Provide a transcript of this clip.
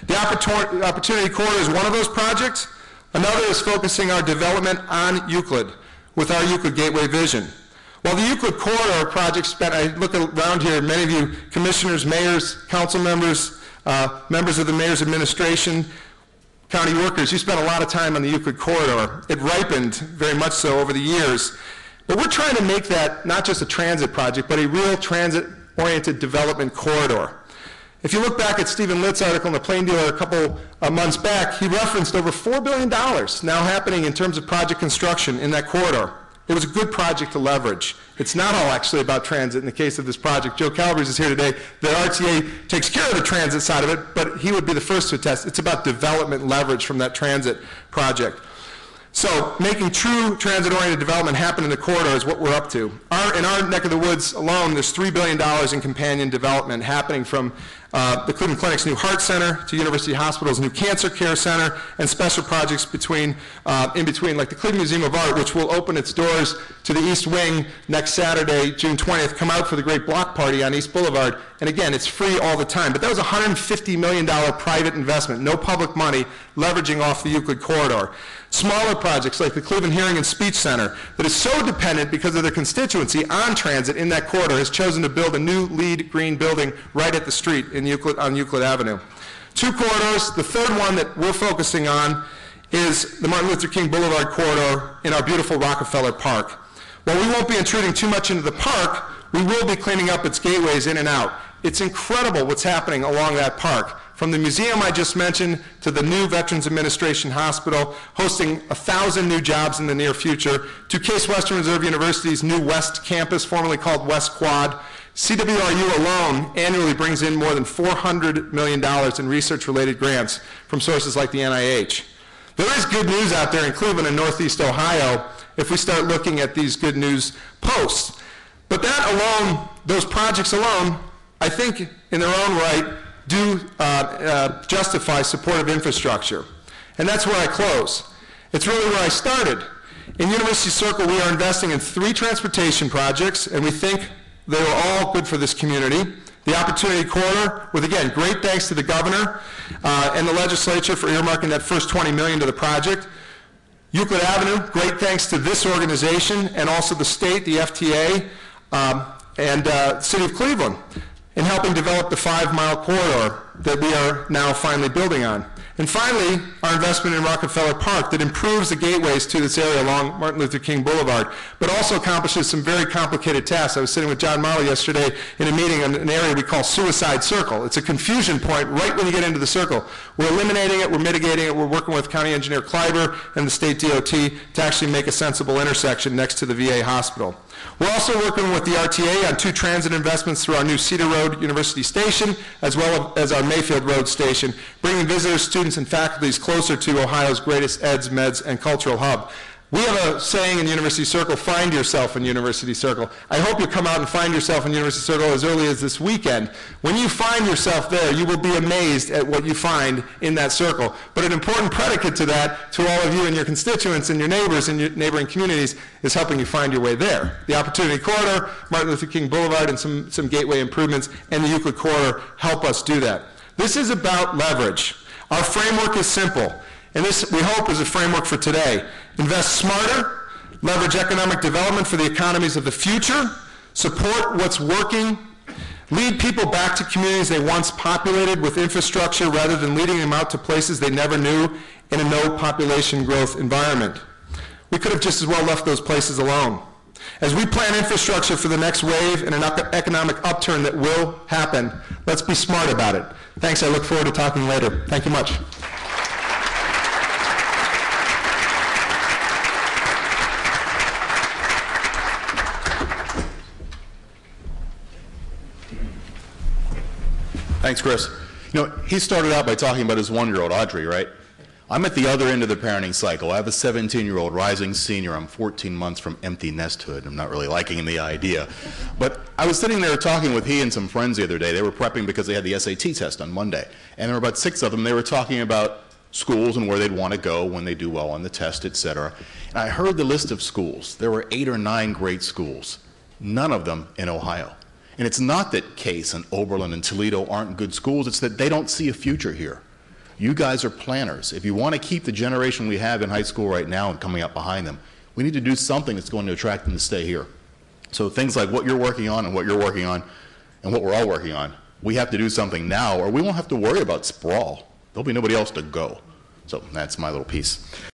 The Opportunity Corridor is one of those projects. Another is focusing our development on Euclid with our Euclid Gateway vision. While the Euclid Corridor project spent, I look around here, many of you commissioners, mayors, council members, members of the mayor's administration, county workers, you spent a lot of time on the Euclid Corridor. It ripened very much so over the years. But we're trying to make that not just a transit project, but a real transit-oriented development corridor. If you look back at Stephen Litt's article in the Plain Dealer a couple of months back, he referenced over $4 billion now happening in terms of project construction in that corridor. It was a good project to leverage. It's not all actually about transit in the case of this project. Joe Calabrese is here today. The RTA takes care of the transit side of it, but he would be the first to attest. It's about development leverage from that transit project. So making true transit-oriented development happen in the corridor is what we're up to. In our neck of the woods alone, there's $3 billion in companion development happening from the Cleveland Clinic's new Heart Center to University Hospital's new Cancer Care Center, and special projects in between, like the Cleveland Museum of Art, which will open its doors to the East Wing next Saturday, June 20th. Come out for the great block party on East Boulevard. And again, it's free all the time. But that was a $150 million private investment, no public money, leveraging off the Euclid Corridor. Smaller projects like the Cleveland Hearing and Speech Center that is so dependent because of their constituency on transit in that corridor has chosen to build a new LEED green building right at the street on Euclid Avenue. Two corridors. The third one that we're focusing on is the Martin Luther King Boulevard corridor in our beautiful Rockefeller Park. While we won't be intruding too much into the park, we will be cleaning up its gateways in and out. It's incredible what's happening along that park. From the museum I just mentioned to the new Veterans Administration Hospital, hosting 1,000 new jobs in the near future, to Case Western Reserve University's new West Campus, formerly called West Quad. CWRU alone annually brings in more than $400 million in research-related grants from sources like the NIH. There is good news out there in Cleveland and Northeast Ohio if we start looking at these good news posts. But that alone, those projects alone, I think in their own right, do justify supportive infrastructure. And that's where I close. It's really where I started. In University Circle, we are investing in 3 transportation projects, and we think they are all good for this community. The Opportunity Corridor, with, again, great thanks to the governor and the legislature for earmarking that first $20 million to the project. Euclid Avenue, great thanks to this organization and also the state, the FTA, and City of Cleveland in helping develop the 5-mile corridor that we are now finally building on. And finally, our investment in Rockefeller Park that improves the gateways to this area along Martin Luther King Boulevard, but also accomplishes some very complicated tasks. I was sitting with John Marley yesterday in a meeting in an area we call Suicide Circle. It's a confusion point right when you get into the circle. We're eliminating it, we're mitigating it, we're working with County Engineer Kleiber and the State DOT to actually make a sensible intersection next to the VA hospital. We're also working with the RTA on 2 transit investments through our new Cedar Road University Station, as well as our Mayfield Road Station, bringing visitors, students, and faculties closer to Ohio's greatest eds, meds, and cultural hub. We have a saying in University Circle, find yourself in University Circle. I hope you come out and find yourself in University Circle as early as this weekend. When you find yourself there, you will be amazed at what you find in that circle. But an important predicate to that, to all of you and your constituents and your neighbors and your neighboring communities, is helping you find your way there. The Opportunity Corridor, Martin Luther King Boulevard, and some gateway improvements, and the Euclid Corridor help us do that. This is about leverage. Our framework is simple, and this, we hope, is a framework for today. Invest smarter, leverage economic development for the economies of the future, support what's working, lead people back to communities they once populated with infrastructure rather than leading them out to places they never knew in a no population growth environment. We could have just as well left those places alone. As we plan infrastructure for the next wave and an economic upturn that will happen, let's be smart about it. Thanks, I look forward to talking later. Thank you much. Thanks, Chris. You know, he started out by talking about his 1-year-old, Audrey, right? I'm at the other end of the parenting cycle. I have a 17-year-old rising senior. I'm 14 months from empty nesthood. I'm not really liking the idea. But I was sitting there talking with he and some friends the other day. They were prepping because they had the SAT test on Monday. And there were about 6 of them. They were talking about schools and where they'd want to go when they do well on the test, et cetera. And I heard the list of schools. There were 8 or 9 great schools, none of them in Ohio. And it's not that Case and Oberlin and Toledo aren't good schools, it's that they don't see a future here. You guys are planners. If you want to keep the generation we have in high school right now and coming up behind them, we need to do something that's going to attract them to stay here. So things like what you're working on and what you're working on and what we're all working on, we have to do something now or we won't have to worry about sprawl. There'll be nobody else to go. So that's my little piece.